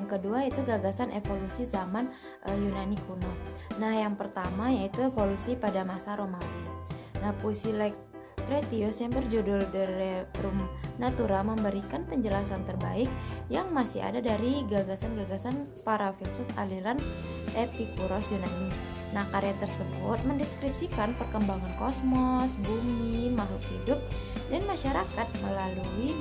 kedua itu gagasan evolusi zaman Yunani kuno. Nah, yang pertama yaitu evolusi pada masa Romawi. Nah, puisi Lucretius yang berjudul De Rerum Natura memberikan penjelasan terbaik yang masih ada dari gagasan-gagasan para filsuf aliran Epikuros Yunani. Nah, karya tersebut mendeskripsikan perkembangan kosmos, bumi, makhluk hidup, dan masyarakat melalui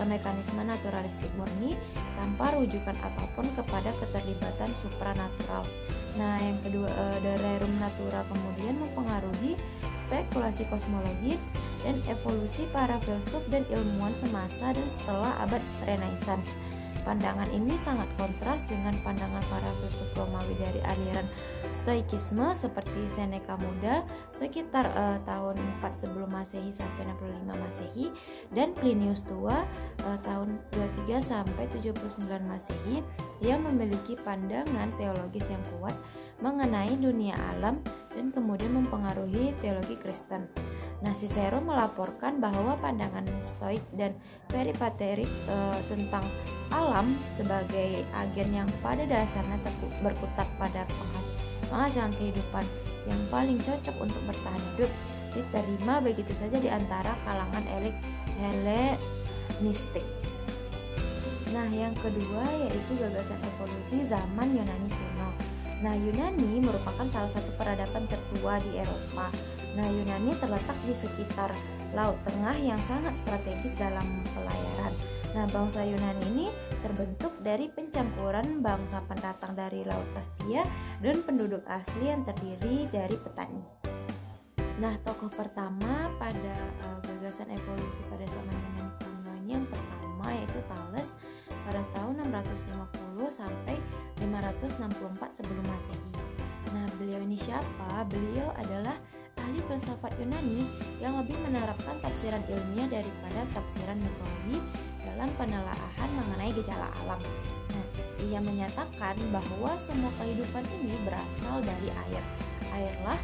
mekanisme naturalistik murni tanpa rujukan apapun kepada keterlibatan supranatural. Nah, yang kedua, De Rerum Natura kemudian mempengaruhi spekulasi kosmologi dan evolusi para filsuf dan ilmuwan semasa dan setelah abad Renaissance. Pandangan ini sangat kontras dengan pandangan para filsuf Romawi dari aliran Stoikisme seperti Seneca Muda sekitar tahun 4 sebelum Masehi sampai 65 Masehi dan Plinius Tua tahun 23 sampai 79 Masehi yang memiliki pandangan teologis yang kuat mengenai dunia alam dan kemudian mempengaruhi teologi Kristen. Nah, Cicero melaporkan bahwa pandangan Stoik dan Peripaterik tentang alam sebagai agen yang pada dasarnya berkutat pada penghasilan kehidupan yang paling cocok untuk bertahan hidup diterima begitu saja di antara kalangan elit Helenistik. Nah, yang kedua yaitu gagasan evolusi zaman Yunani kuno. Nah, Yunani merupakan salah satu peradaban tertua di Eropa. Nah, Yunani terletak di sekitar Laut Tengah yang sangat strategis dalam pelayaran. Nah, bangsa Yunani ini terbentuk dari pencampuran bangsa pendatang dari Laut Kaspia dan penduduk asli yang terdiri dari petani. Nah, tokoh pertama pada gagasan evolusi pada zaman Yunani kuno yang pertama yaitu Thales pada tahun 650 sampai 564 sebelum Masehi. Nah, beliau ini siapa? Beliau adalah ahli filsafat Yunani yang lebih menerapkan tafsiran ilmiah daripada tafsiran mitologi dalam penelaahan mengenai gejala alam. Nah, ia menyatakan bahwa semua kehidupan ini berasal dari air. Airlah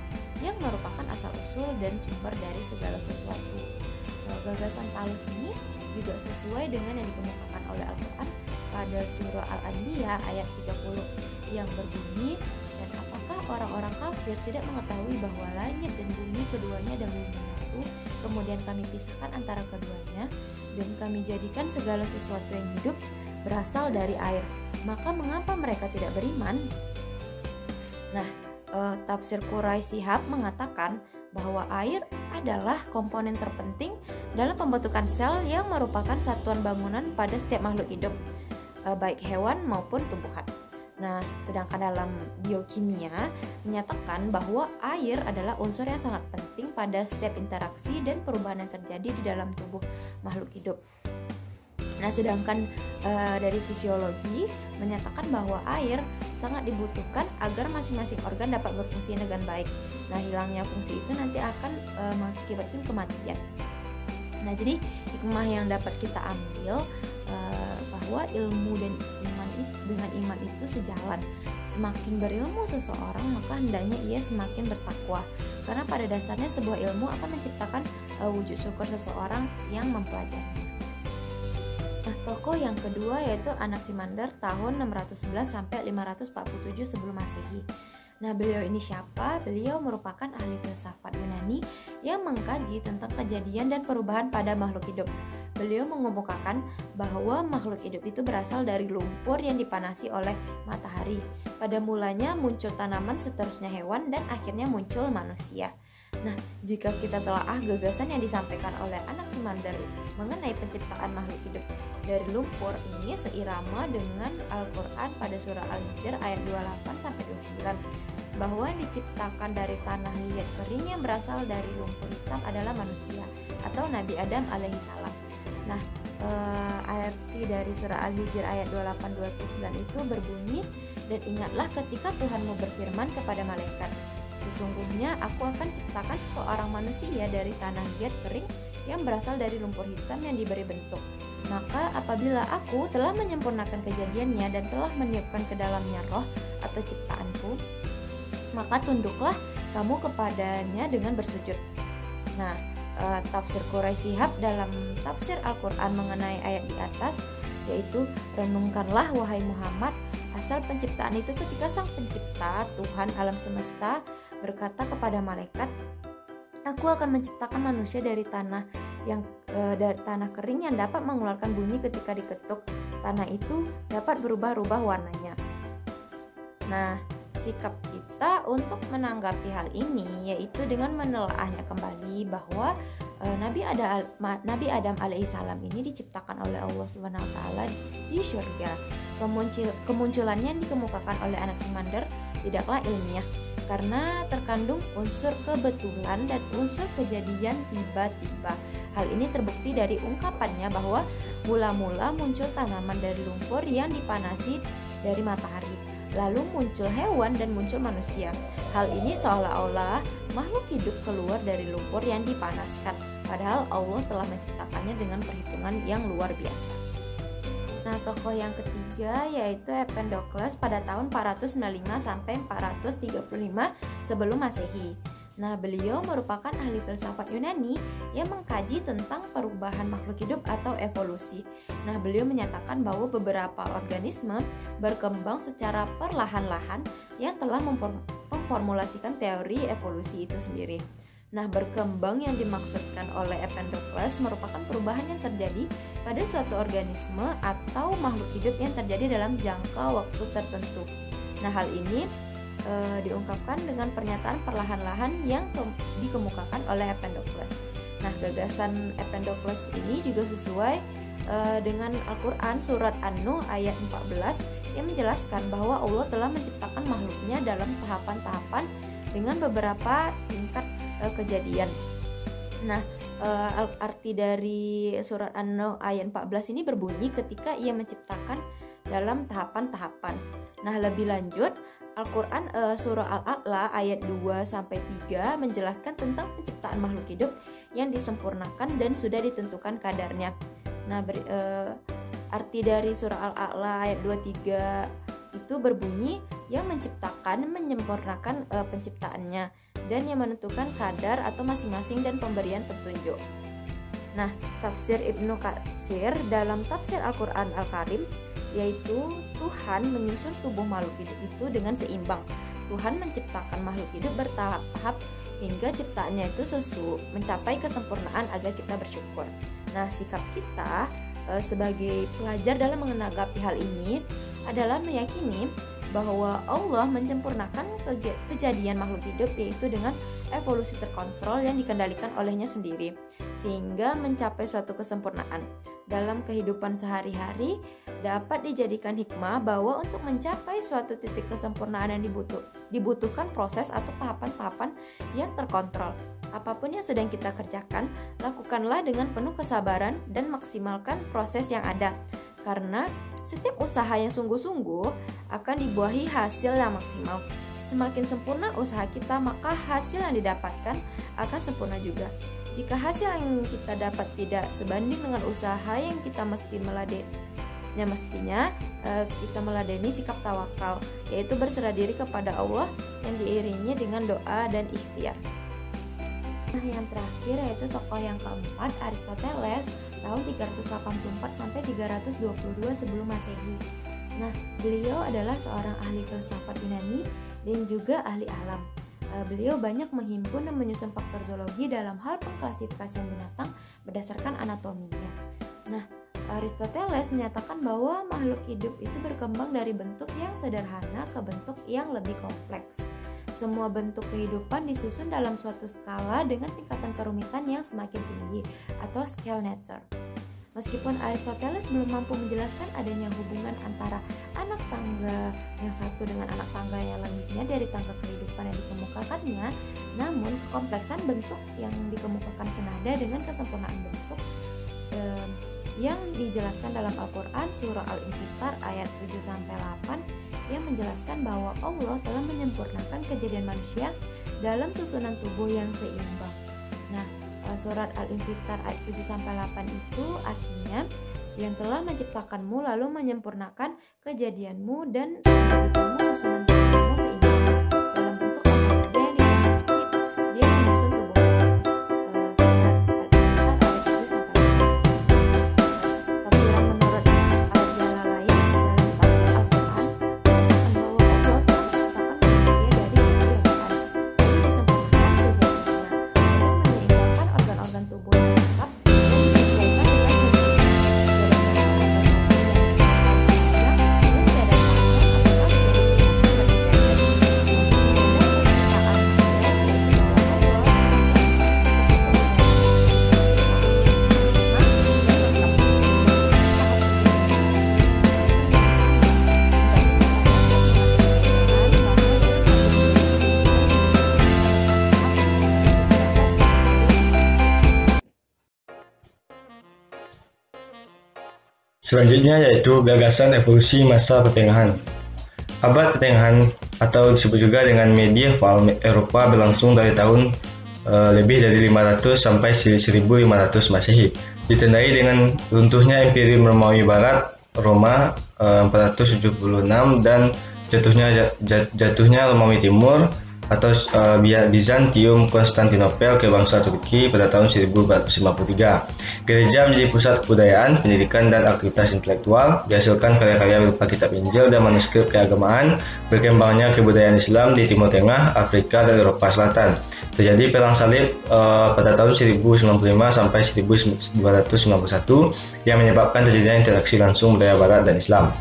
yang merupakan asal-usul dan sumber dari segala sesuatu. Gagasan Thales ini juga sesuai dengan yang dikemukakan oleh Al-Quran pada surah Al-Anbiya ayat 30 yang berbunyi, dan apakah orang-orang kafir tidak mengetahui bahwa langit dan bumi keduanya dahulu menyatu, kemudian kami pisahkan antara keduanya, dan kami jadikan segala sesuatu yang hidup berasal dari air. Maka mengapa mereka tidak beriman? Nah, tafsir Quraisy Shihab mengatakan bahwa air adalah komponen terpenting dalam pembentukan sel yang merupakan satuan bangunan pada setiap makhluk hidup, baik hewan maupun tumbuhan. Nah, sedangkan dalam biokimia menyatakan bahwa air adalah unsur yang sangat penting pada setiap interaksi dan perubahan yang terjadi di dalam tubuh makhluk hidup. Nah, sedangkan dari fisiologi menyatakan bahwa air sangat dibutuhkan agar masing-masing organ dapat berfungsi dengan baik. Nah, hilangnya fungsi itu nanti akan mengakibatkan kematian. Nah, jadi hikmah yang dapat kita ambil bahwa ilmu dan iman itu sejalan. Semakin berilmu seseorang, maka hendaknya ia semakin bertakwa. Karena pada dasarnya sebuah ilmu akan menciptakan wujud syukur seseorang yang mempelajarinya. Nah, tokoh yang kedua yaitu Anaximander tahun 611 sampai 547 sebelum Masehi. Nah, beliau ini siapa? Beliau merupakan ahli filsafat Yunani yang mengkaji tentang kejadian dan perubahan pada makhluk hidup. Beliau mengemukakan bahwa makhluk hidup itu berasal dari lumpur yang dipanasi oleh matahari. Pada mulanya muncul tanaman, seterusnya hewan, dan akhirnya muncul manusia. Nah, jika kita telaah gagasan yang disampaikan oleh Anaximander mengenai penciptaan makhluk hidup dari lumpur ini seirama dengan Al-Quran pada surah Al-Hijr ayat 28 sampai 29, bahwa yang diciptakan dari tanah liat kering yang berasal dari lumpur hitam adalah manusia atau Nabi Adam alaihissalam. Nah, arti dari surah Al-Hijr ayat 28-29 itu berbunyi, dan ingatlah ketika Tuhanmu berfirman kepada malaikat, sesungguhnya aku akan ciptakan seseorang manusia dari tanah liat kering yang berasal dari lumpur hitam yang diberi bentuk. Maka apabila aku telah menyempurnakan kejadiannya dan telah meniupkan ke dalamnya roh atau ciptaanku, maka tunduklah kamu kepadanya dengan bersujud. Nah, tafsir Quraisy Shihab dalam tafsir Al-Quran mengenai ayat di atas yaitu renungkanlah wahai Muhammad, asal penciptaan itu ketika Sang Pencipta, Tuhan alam semesta, berkata kepada malaikat, aku akan menciptakan manusia dari tanah dari tanah kering yang dapat mengeluarkan bunyi ketika diketuk. Tanah itu dapat berubah-ubah warnanya. Nah, sikap kita untuk menanggapi hal ini yaitu dengan menelaahnya kembali bahwa Nabi Adam alaihissalam ini diciptakan oleh Allah Subhanahu wa taala di syurga. Kemunculannya yang dikemukakan oleh anak Samander tidaklah ilmiah karena terkandung unsur kebetulan dan unsur kejadian tiba-tiba. Hal ini terbukti dari ungkapannya bahwa mula-mula muncul tanaman dari lumpur yang dipanasi dari matahari, lalu muncul hewan dan muncul manusia. Hal ini seolah-olah makhluk hidup keluar dari lumpur yang dipanaskan, padahal Allah telah menciptakannya dengan perhitungan yang luar biasa. Nah, tokoh yang ketiga yaitu Empedokles pada tahun 495 sampai 435 sebelum Masehi. Nah, beliau merupakan ahli filsafat Yunani yang mengkaji tentang perubahan makhluk hidup atau evolusi. Nah, beliau menyatakan bahwa beberapa organisme berkembang secara perlahan-lahan yang telah memformulasikan teori evolusi itu sendiri. Nah, berkembang yang dimaksudkan oleh Empedokles merupakan perubahan yang terjadi pada suatu organisme atau makhluk hidup yang terjadi dalam jangka waktu tertentu. Nah, hal ini diungkapkan dengan pernyataan perlahan-lahan yang dikemukakan oleh Empedokles. Nah, gagasan Empedokles ini juga sesuai dengan Al-Quran surat An-Nuh ayat 14 yang menjelaskan bahwa Allah telah menciptakan makhluknya dalam tahapan-tahapan dengan beberapa tingkat kejadian. Nah, arti dari surat An-Nuh ayat 14 ini berbunyi ketika ia menciptakan dalam tahapan-tahapan. Nah, lebih lanjut Al-Quran surah Al-A'la ayat 2-3 menjelaskan tentang penciptaan makhluk hidup yang disempurnakan dan sudah ditentukan kadarnya. Nah, arti dari surah Al-A'la ayat 2-3 itu berbunyi yang menciptakan, menyempurnakan penciptaannya dan yang menentukan kadar atau masing-masing dan pemberian petunjuk. Nah, tafsir Ibnu Katsir dalam tafsir Al-Quran Al-Karim yaitu Tuhan menyusun tubuh makhluk hidup itu dengan seimbang. Tuhan menciptakan makhluk hidup bertahap-tahap hingga ciptaannya itu mencapai kesempurnaan agar kita bersyukur. Nah, sikap kita sebagai pelajar dalam menanggapi hal ini adalah meyakini bahwa Allah menyempurnakan kejadian makhluk hidup yaitu dengan evolusi terkontrol yang dikendalikan olehnya sendiri sehingga mencapai suatu kesempurnaan. Dalam kehidupan sehari-hari dapat dijadikan hikmah bahwa untuk mencapai suatu titik kesempurnaan yang dibutuhkan proses atau tahapan-tahapan yang terkontrol. Apapun yang sedang kita kerjakan, lakukanlah dengan penuh kesabaran dan maksimalkan proses yang ada. Karena setiap usaha yang sungguh-sungguh akan dibuahi hasil yang maksimal. Semakin sempurna usaha kita, maka hasil yang didapatkan akan sempurna juga. Jika hasil yang kita dapat tidak sebanding dengan usaha yang kita mestinya kita meladeni sikap tawakal, yaitu berserah diri kepada Allah yang diiringi dengan doa dan ikhtiar. Nah, yang terakhir yaitu tokoh yang keempat, Aristoteles tahun 384 sampai 322 sebelum Masehi. Nah, beliau adalah seorang ahli filsafat Yunani dan juga ahli alam. Beliau banyak menghimpun dan menyusun faktor zoologi dalam hal pengklasifikasian binatang berdasarkan anatominya. Nah, Aristoteles menyatakan bahwa makhluk hidup itu berkembang dari bentuk yang sederhana ke bentuk yang lebih kompleks. Semua bentuk kehidupan disusun dalam suatu skala dengan tingkatan kerumitan yang semakin tinggi atau scale nature. Meskipun Aristoteles belum mampu menjelaskan adanya hubungan antara anak tangga yang satu dengan anak tangga yang lainnya dari tangga kehidupan yang dikemukakannya, namun kompleksan bentuk yang dikemukakan senada dengan kesempurnaan bentuk yang dijelaskan dalam Al-Quran surah Al-Infitar ayat 7-8 yang menjelaskan bahwa Allah telah menyempurnakan kejadian manusia dalam susunan tubuh yang seimbang. Nah, surat Al-Infitar ayat 7-8 itu artinya yang telah menciptakanmu lalu menyempurnakan kejadianmu dan menjadikanmu susunan tubuhmu seimbang dalam bentuk apa saja yang dimiliki dia menyusun tubuhmu. Surat Al-Infitar ayat 7-8. Tafsiran menurut Selanjutnya yaitu gagasan evolusi masa pertengahan. Abad pertengahan atau disebut juga dengan medieval Eropa berlangsung dari tahun lebih dari 500 sampai 1500 Masehi, ditandai dengan runtuhnya Imperium Romawi Barat Roma 476 dan jatuhnya Romawi Timur atau Bizantium Konstantinopel ke bangsa Turki pada tahun 1453. Gereja menjadi pusat kebudayaan, pendidikan, dan aktivitas intelektual, dihasilkan karya-karya berupa kitab Injil dan manuskrip keagamaan, berkembangnya kebudayaan Islam di Timur Tengah, Afrika, dan Eropa Selatan. Terjadi perang salib pada tahun 1095 sampai 1291 yang menyebabkan terjadinya interaksi langsung budaya Barat dan Islam.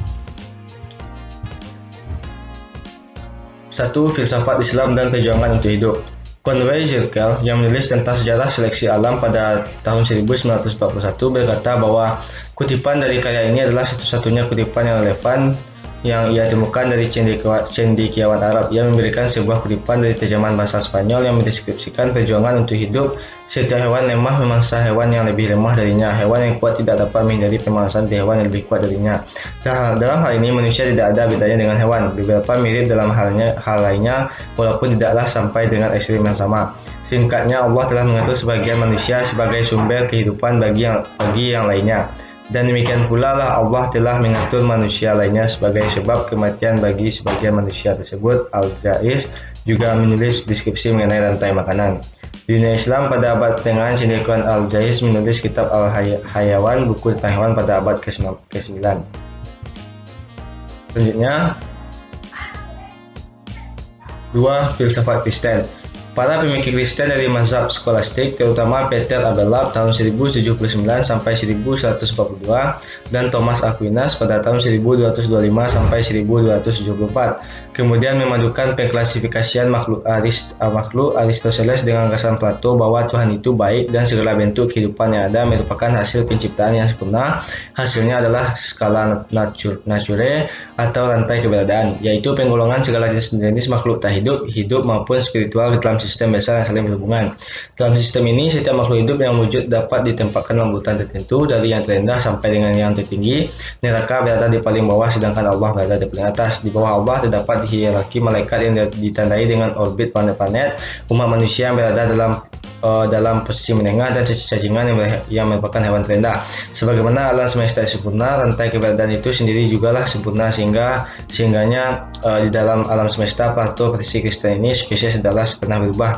1. Filsafat Islam dan perjuangan untuk hidup. Conway Zirkel yang menulis tentang sejarah seleksi alam pada tahun 1941 berkata bahwa kutipan dari karya ini adalah satu-satunya kutipan yang relevan yang ia temukan dari cendekiawan Arab. Ia memberikan sebuah kutipan dari terjemahan bahasa Spanyol yang mendeskripsikan perjuangan untuk hidup. Setiap hewan lemah memangsa hewan yang lebih lemah darinya. Hewan yang kuat tidak dapat menghindari pemangsasan hewan yang lebih kuat darinya. Dalam hal ini manusia tidak ada bedanya dengan hewan. Beberapa mirip dalam hal lainnya, walaupun tidaklah sampai dengan ekstrim yang sama. Singkatnya, Allah telah mengatur sebagian manusia sebagai sumber kehidupan bagi yang lainnya. Dan demikian pula lah Allah telah mengatur manusia lainnya sebagai sebab kematian bagi sebagian manusia tersebut. Al-Jaiz juga menulis deskripsi mengenai rantai makanan. Di dunia Islam pada abad pertengahan, cendekiawan Al-Jaiz menulis kitab Al-Hayawan, buku tentang hewan pada abad ke-9. Selanjutnya, 2. Filsafat Kristen. Para pemikir Kristen dari mazhab skolastik, terutama Peter Abelard tahun 1079 sampai 1142 dan Thomas Aquinas pada tahun 1225 sampai 1274, kemudian memadukan pengklasifikasian makhluk Aristoteles dengan gagasan Plato bahwa Tuhan itu baik dan segala bentuk kehidupan yang ada merupakan hasil penciptaan yang sempurna. Hasilnya adalah skala nature atau rantai keberadaan, yaitu penggolongan segala jenis makhluk tak hidup maupun spiritual dalam sistem besar yang saling berhubungan. Dalam sistem ini, setiap makhluk hidup yang wujud dapat ditempatkan dalam urutan tertentu dari yang terendah sampai dengan yang tertinggi. Neraka berada di paling bawah, sedangkan Allah berada di paling atas. Di bawah Allah terdapat hierarki malaikat yang ditandai dengan orbit planet-planet. Umat manusia yang berada dalam posisi menengah dan cacingan yang merupakan hewan terendah. Sebagaimana alam semesta sempurna, rantai keberadaan itu sendiri jugalah sempurna sehingganya di dalam alam semesta Plato versi Kristen ini spesies adalah pernah berubah,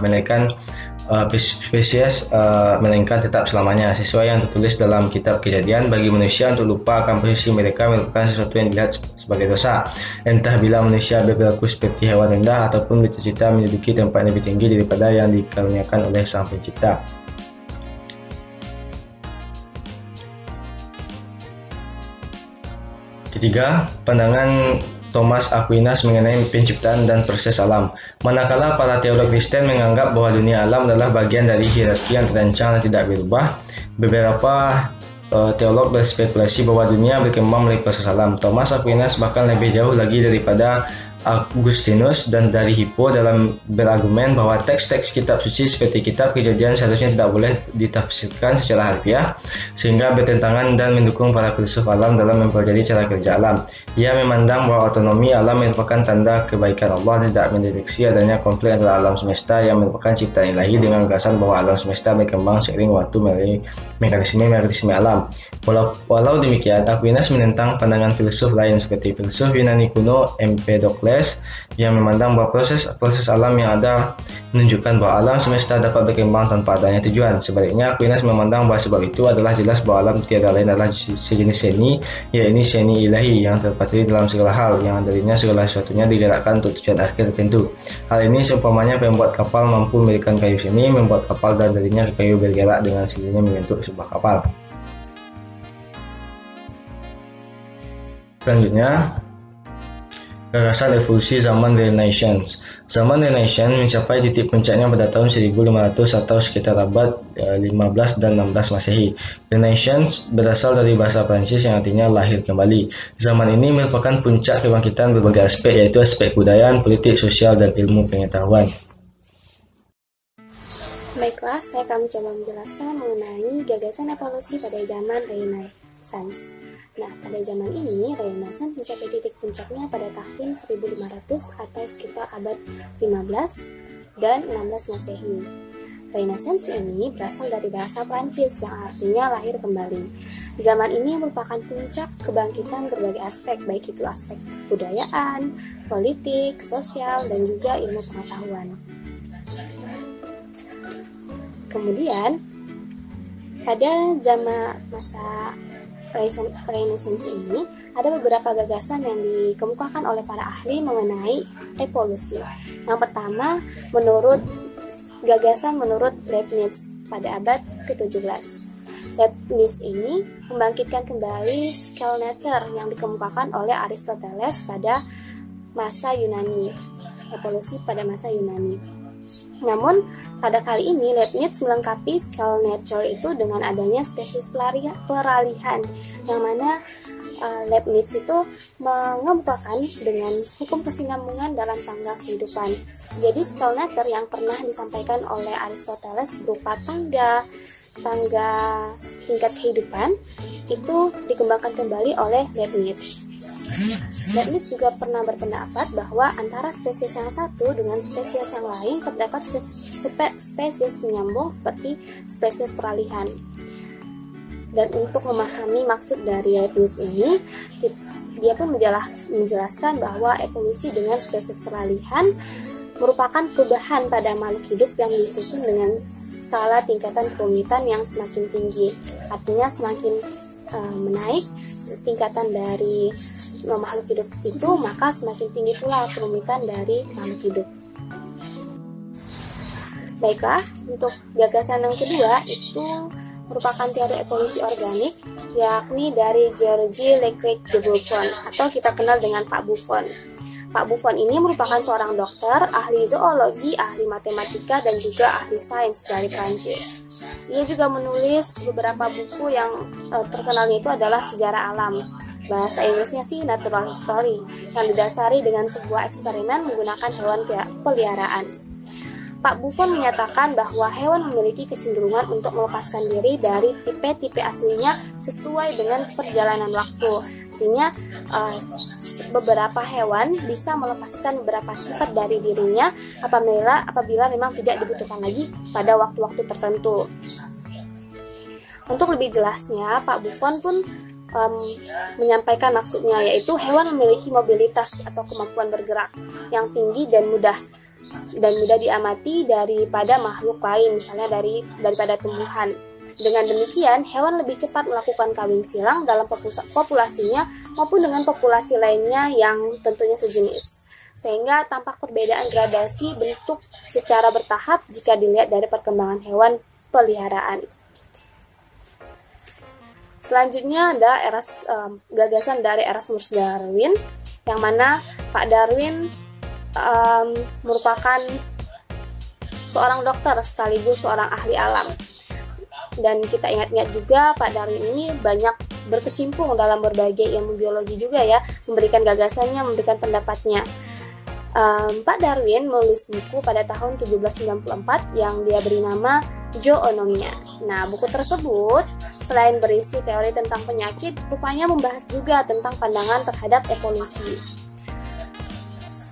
melainkan tetap selamanya. Sesuai yang tertulis dalam kitab Kejadian, bagi manusia untuk lupa akan posisi mereka merupakan sesuatu yang dilihat sebagai dosa. Entah bila manusia berperilaku seperti hewan rendah ataupun bercita-cita menduduki tempat yang lebih tinggi daripada yang dikaruniakan oleh Sang Pencipta. Ketiga, pandangan Thomas Aquinas mengenai penciptaan dan proses alam. Manakala para teolog Kristen menganggap bahwa dunia alam adalah bagian dari hierarki yang terancang dan tidak berubah, beberapa teolog berspekulasi bahwa dunia berkembang melalui proses alam. Thomas Aquinas bahkan lebih jauh lagi daripada Augustinus dan dari Hippo dalam berargumen bahwa teks-teks kitab suci seperti kitab Kejadian seharusnya tidak boleh ditafsirkan secara harfiah sehingga bertentangan dan mendukung para filsuf alam dalam mempelajari cara kerja alam. Ia memandang bahwa otonomi alam merupakan tanda kebaikan Allah, tidak mendeteksi adanya konflik antara alam semesta yang merupakan ciptaan ilahi dengan gagasan bahwa alam semesta berkembang seiring waktu melalui mekanisme alam. Walau demikian, Aquinas menentang pandangan filsuf lain seperti filsuf Yunani kuno Empedokles yang memandang bahwa proses alam yang ada menunjukkan bahwa alam semesta dapat berkembang tanpa adanya tujuan. Sebaliknya, Aquinas memandang bahwa sebab itu adalah jelas bahwa alam tiada lain adalah sejenis seni, yaitu seni ilahi yang terpatri dalam segala hal, yang darinya segala sesuatunya digerakkan untuk tujuan akhir tertentu. Hal ini seumpamanya pembuat kapal mampu memberikan kayu seni, membuat kapal dan darinya kayu bergerak dengan sendirinya membentuk sebuah kapal. Selanjutnya, gagasan evolusi zaman Renaissance. Zaman Renaissance mencapai titik puncaknya pada tahun 1500 atau sekitar abad 15 dan 16 Masehi. Renaissance berasal dari bahasa Prancis yang artinya lahir kembali. Zaman ini merupakan puncak kebangkitan berbagai aspek, yaitu aspek kebudayaan, politik, sosial, dan ilmu pengetahuan. Baiklah, saya akan mencoba menjelaskan mengenai gagasan evolusi pada zaman Renaissance. Nah, pada zaman ini, Renaissance mencapai titik puncaknya pada tahun 1500 atau sekitar abad 15 dan 16 Masehi. Renaissance ini berasal dari bahasa Prancis yang artinya lahir kembali. Zaman ini merupakan puncak kebangkitan berbagai aspek, baik itu aspek kebudayaan, politik, sosial, dan juga ilmu pengetahuan. Kemudian, pada zaman masa Renaissance ini, ada beberapa gagasan yang dikemukakan oleh para ahli mengenai evolusi. Yang pertama, menurut Leibniz pada abad ke-17. Leibniz ini membangkitkan kembali scale nature yang dikemukakan oleh Aristoteles pada masa Yunani. Evolusi pada masa Yunani. Namun, pada kali ini Leibniz melengkapi scale nature itu dengan adanya spesies peralihan, yang mana Leibniz itu mengemukakan dengan hukum kesinambungan dalam tangga kehidupan. Jadi scale nature yang pernah disampaikan oleh Aristoteles berupa tangga tingkat kehidupan itu dikembangkan kembali oleh Leibniz. Leibniz juga pernah berpendapat bahwa antara spesies yang satu dengan spesies yang lain terdapat spesies penyambung seperti spesies peralihan. Dan untuk memahami maksud dari Leibniz ini, dia pun menjelaskan bahwa evolusi dengan spesies peralihan merupakan perubahan pada makhluk hidup yang disusun dengan skala tingkatan kerumitan yang semakin tinggi. Artinya semakin menaik tingkatan dari makhluk hidup itu, maka semakin tinggi pula kerumitan dari makhluk hidup. Baiklah, untuk gagasan yang kedua itu merupakan teori evolusi organik, yakni dari Georges Leclerc de Buffon, atau kita kenal dengan Pak Buffon. Pak Buffon ini merupakan seorang dokter, ahli zoologi, ahli matematika, dan juga ahli sains dari Prancis. Ia juga menulis beberapa buku yang terkenalnya itu adalah Sejarah Alam. Bahasa Inggrisnya sih Natural History, yang didasari dengan sebuah eksperimen menggunakan hewan peliharaan. Pak Buffon menyatakan bahwa hewan memiliki kecenderungan untuk melepaskan diri dari tipe-tipe aslinya sesuai dengan perjalanan waktu. Artinya, beberapa hewan bisa melepaskan beberapa sifat dari dirinya apabila memang tidak dibutuhkan lagi pada waktu-waktu tertentu. Untuk lebih jelasnya, Pak Buffon pun menyampaikan maksudnya, yaitu hewan memiliki mobilitas atau kemampuan bergerak yang tinggi dan mudah diamati daripada makhluk lain, misalnya daripada tumbuhan. Dengan demikian, hewan lebih cepat melakukan kawin silang dalam populasinya maupun dengan populasi lainnya yang tentunya sejenis. Sehingga tampak perbedaan gradasi bentuk secara bertahap jika dilihat dari perkembangan hewan peliharaan. Selanjutnya ada gagasan dari Erasmus Darwin, yang mana Pak Darwin merupakan seorang dokter sekaligus seorang ahli alam. Dan kita ingat-ingat juga Pak Darwin ini banyak berkecimpung dalam berbagai ilmu biologi juga ya, memberikan gagasannya, memberikan pendapatnya. Pak Darwin menulis buku pada tahun 1794 yang dia beri nama Zoonomia. Nah, buku tersebut selain berisi teori tentang penyakit, rupanya membahas juga tentang pandangan terhadap evolusi.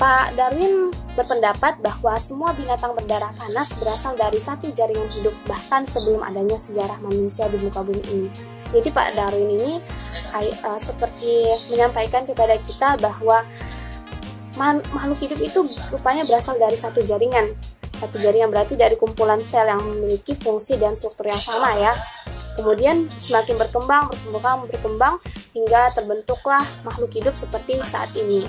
Pak Darwin berpendapat bahwa semua binatang berdarah panas berasal dari satu jaringan hidup, bahkan sebelum adanya sejarah manusia di muka bumi ini. Jadi Pak Darwin ini seperti menyampaikan kepada kita bahwa makhluk hidup itu rupanya berasal dari satu jaringan. Satu jaringan berarti dari kumpulan sel yang memiliki fungsi dan struktur yang sama ya. Kemudian semakin berkembang hingga terbentuklah makhluk hidup seperti saat ini.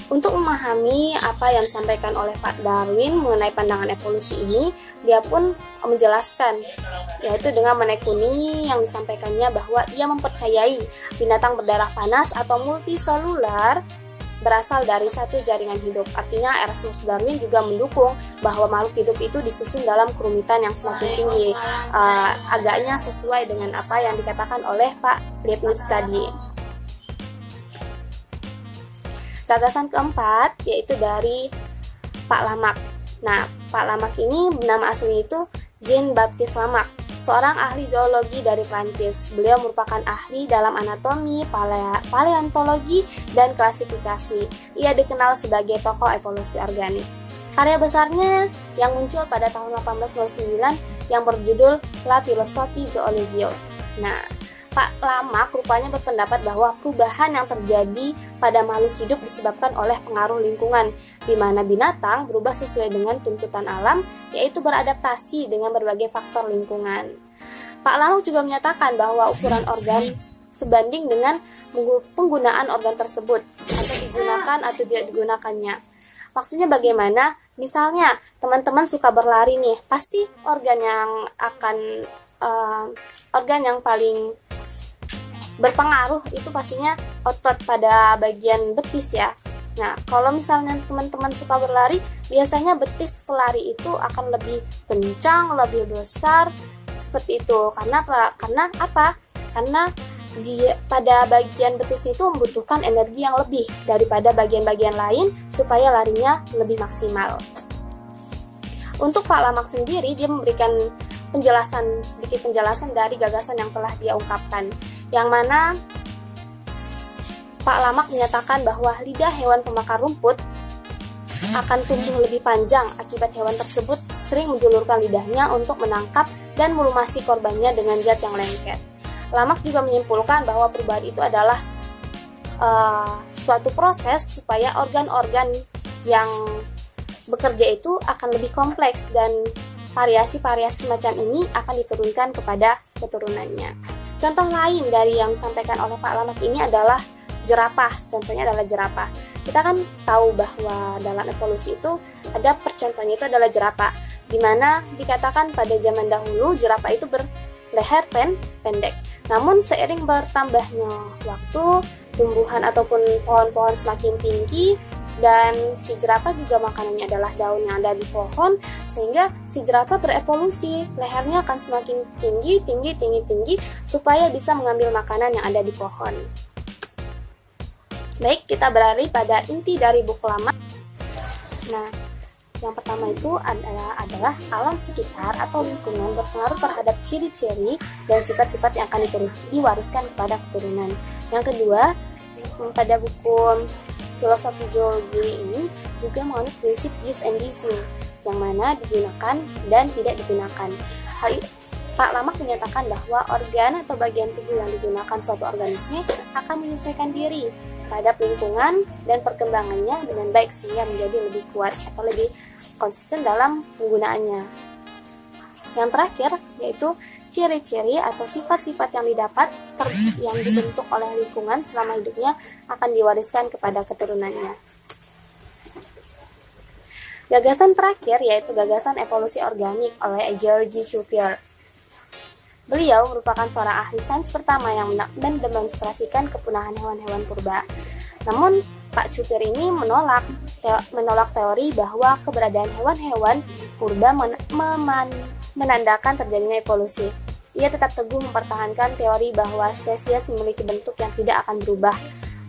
Untuk memahami apa yang disampaikan oleh Pak Darwin mengenai pandangan evolusi ini, dia pun menjelaskan, yaitu dengan menekuni yang disampaikannya bahwa ia mempercayai binatang berdarah panas atau multiselular berasal dari satu jaringan hidup. Artinya Erasmus Darwin juga mendukung bahwa makhluk hidup itu disusun dalam kerumitan yang semakin tinggi. Agaknya sesuai dengan apa yang dikatakan oleh Pak Leibniz tadi. Gagasan keempat yaitu dari Pak Lamarck. Nah, Pak Lamarck ini nama aslinya itu Jean Baptiste Lamarck, seorang ahli zoologi dari Prancis. Beliau merupakan ahli dalam anatomi, paleontologi, dan klasifikasi. Ia dikenal sebagai tokoh evolusi organik. Karya besarnya yang muncul pada tahun 1809 yang berjudul La Philosophie Zoologique. Nah, Pak Lamarck rupanya berpendapat bahwa perubahan yang terjadi pada makhluk hidup disebabkan oleh pengaruh lingkungan, di mana binatang berubah sesuai dengan tuntutan alam, yaitu beradaptasi dengan berbagai faktor lingkungan. Pak Lamarck juga menyatakan bahwa ukuran organ sebanding dengan penggunaan organ tersebut, atau digunakan atau tidak digunakannya. Maksudnya bagaimana? Misalnya teman-teman suka berlari nih, pasti organ yang paling berpengaruh itu pastinya otot pada bagian betis ya. Nah, kalau misalnya teman-teman suka berlari, biasanya betis pelari itu akan lebih kencang, lebih besar, seperti itu. Karena apa? Karena pada bagian betis itu membutuhkan energi yang lebih daripada bagian-bagian lain supaya larinya lebih maksimal. Untuk Pak Lamarck sendiri, dia memberikan sedikit penjelasan dari gagasan yang telah dia ungkapkan, yang mana Pak Lamarck menyatakan bahwa lidah hewan pemakan rumput akan tumbuh lebih panjang akibat hewan tersebut sering menjulurkan lidahnya untuk menangkap dan melumasi korbannya dengan zat yang lengket. Lamarck juga menyimpulkan bahwa perubahan itu adalah suatu proses supaya organ-organ yang bekerja itu akan lebih kompleks dan variasi-variasi semacam ini akan diturunkan kepada keturunannya. Contoh lain dari yang disampaikan oleh Pak Lamarck ini adalah jerapah. Contohnya adalah jerapah. Kita kan tahu bahwa dalam evolusi itu ada percontohnya itu adalah jerapah, di mana dikatakan pada zaman dahulu jerapah itu berleher pendek. Namun seiring bertambahnya waktu, tumbuhan ataupun pohon-pohon semakin tinggi, dan si jerapah juga makanannya adalah daun yang ada di pohon, sehingga si jerapah berevolusi, lehernya akan semakin tinggi supaya bisa mengambil makanan yang ada di pohon. Baik, kita beralih pada inti dari buku Lamarck. Nah, yang pertama itu adalah alam sekitar atau lingkungan berpengaruh terhadap ciri-ciri dan sifat-sifat yang akan diwariskan kepada keturunan. Yang kedua, pada buku Filosofi Zoologi ini juga mengenai prinsip use and disuse, yang mana digunakan dan tidak digunakan. Pak Lamarck menyatakan bahwa organ atau bagian tubuh yang digunakan suatu organisme akan menyesuaikan diri terhadap lingkungan dan perkembangannya dengan baik sehingga menjadi lebih kuat atau lebih konsisten dalam penggunaannya. Yang terakhir yaitu ciri-ciri atau sifat-sifat yang didapat yang dibentuk oleh lingkungan selama hidupnya akan diwariskan kepada keturunannya. Gagasan terakhir yaitu gagasan evolusi organik oleh George Cuvier. Beliau merupakan seorang ahli sains pertama yang mendemonstrasikan kepunahan hewan-hewan purba. Namun, Pak Cuvier ini menolak teori bahwa keberadaan hewan-hewan purba menandakan terjadinya evolusi. Ia tetap teguh mempertahankan teori bahwa spesies memiliki bentuk yang tidak akan berubah,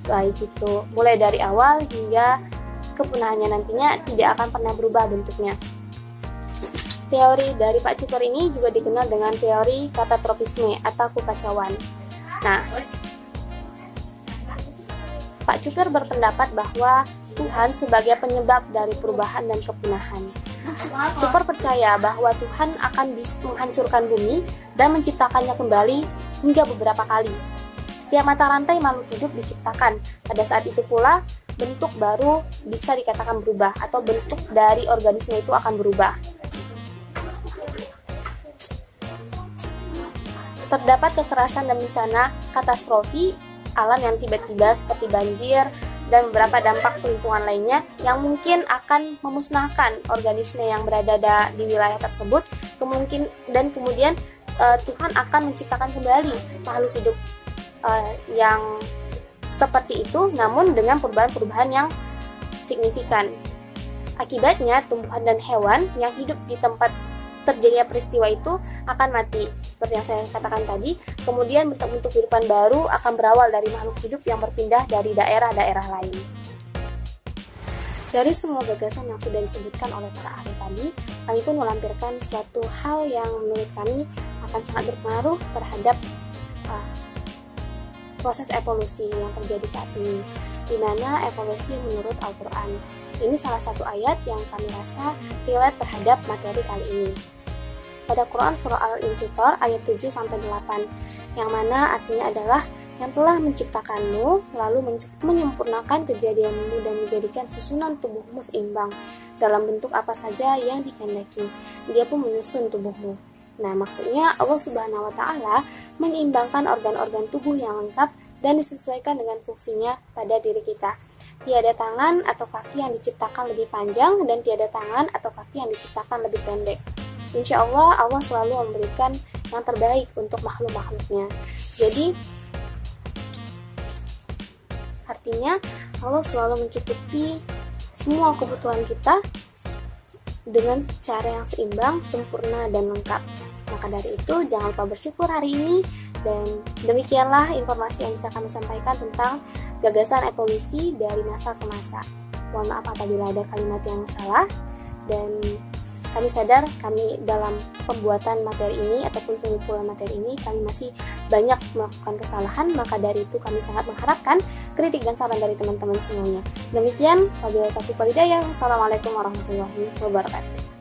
baik itu mulai dari awal hingga kepunahannya nantinya tidak akan pernah berubah bentuknya. Teori dari Pak Cuvier ini juga dikenal dengan teori katatropisme atau kekacauan. Nah, Pak Cuvier berpendapat bahwa Tuhan sebagai penyebab dari perubahan dan kepunahan. Cuvier percaya bahwa Tuhan akan menghancurkan bumi dan menciptakannya kembali hingga beberapa kali. Setiap mata rantai makhluk hidup diciptakan. Pada saat itu pula, bentuk baru bisa dikatakan berubah atau bentuk dari organisme itu akan berubah. Terdapat kekerasan dan bencana katastrofi alam yang tiba-tiba seperti banjir dan beberapa dampak lingkungan lainnya yang mungkin akan memusnahkan organisme yang berada di wilayah tersebut. Kemudian Tuhan akan menciptakan kembali makhluk hidup yang seperti itu, namun dengan perubahan-perubahan yang signifikan. Akibatnya, tumbuhan dan hewan yang hidup di tempat terjadinya peristiwa itu akan mati, seperti yang saya katakan tadi. Kemudian bentuk-bentuk kehidupan baru akan berawal dari makhluk hidup yang berpindah dari daerah-daerah lain. Dari semua gagasan yang sudah disebutkan oleh para ahli tadi, kami pun melampirkan suatu hal yang menurut kami akan sangat berpengaruh terhadap proses evolusi yang terjadi saat ini, di mana evolusi menurut Al-Quran. Ini salah satu ayat yang kami rasa relate terhadap materi kali ini. Pada Quran surah Al-Infitor ayat 7-8, yang mana artinya adalah yang telah menciptakanmu, lalu menyempurnakan kejadianmu dan menjadikan susunan tubuhmu seimbang dalam bentuk apa saja yang dikehendaki. Dia pun menyusun tubuhmu. Nah, maksudnya Allah Subhanahu wa Ta'ala menyeimbangkan organ-organ tubuh yang lengkap dan disesuaikan dengan fungsinya pada diri kita. Tiada tangan atau kaki yang diciptakan lebih panjang dan tiada tangan atau kaki yang diciptakan lebih pendek. Insya Allah, Allah selalu memberikan yang terbaik untuk makhluk-makhluknya. Jadi, artinya Allah selalu mencukupi semua kebutuhan kita dengan cara yang seimbang, sempurna, dan lengkap. Maka dari itu, jangan lupa bersyukur hari ini. Dan demikianlah informasi yang bisa kami sampaikan tentang gagasan evolusi dari masa ke masa. Mohon maaf apabila ada kalimat yang salah. Dan kami sadar kami dalam pembuatan materi ini ataupun pengumpulan materi ini kami masih banyak melakukan kesalahan. Maka dari itu kami sangat mengharapkan kritik dan saran dari teman-teman semuanya. Demikian, wabillahi taufiq wal hidayah. Wassalamualaikum warahmatullahi wabarakatuh.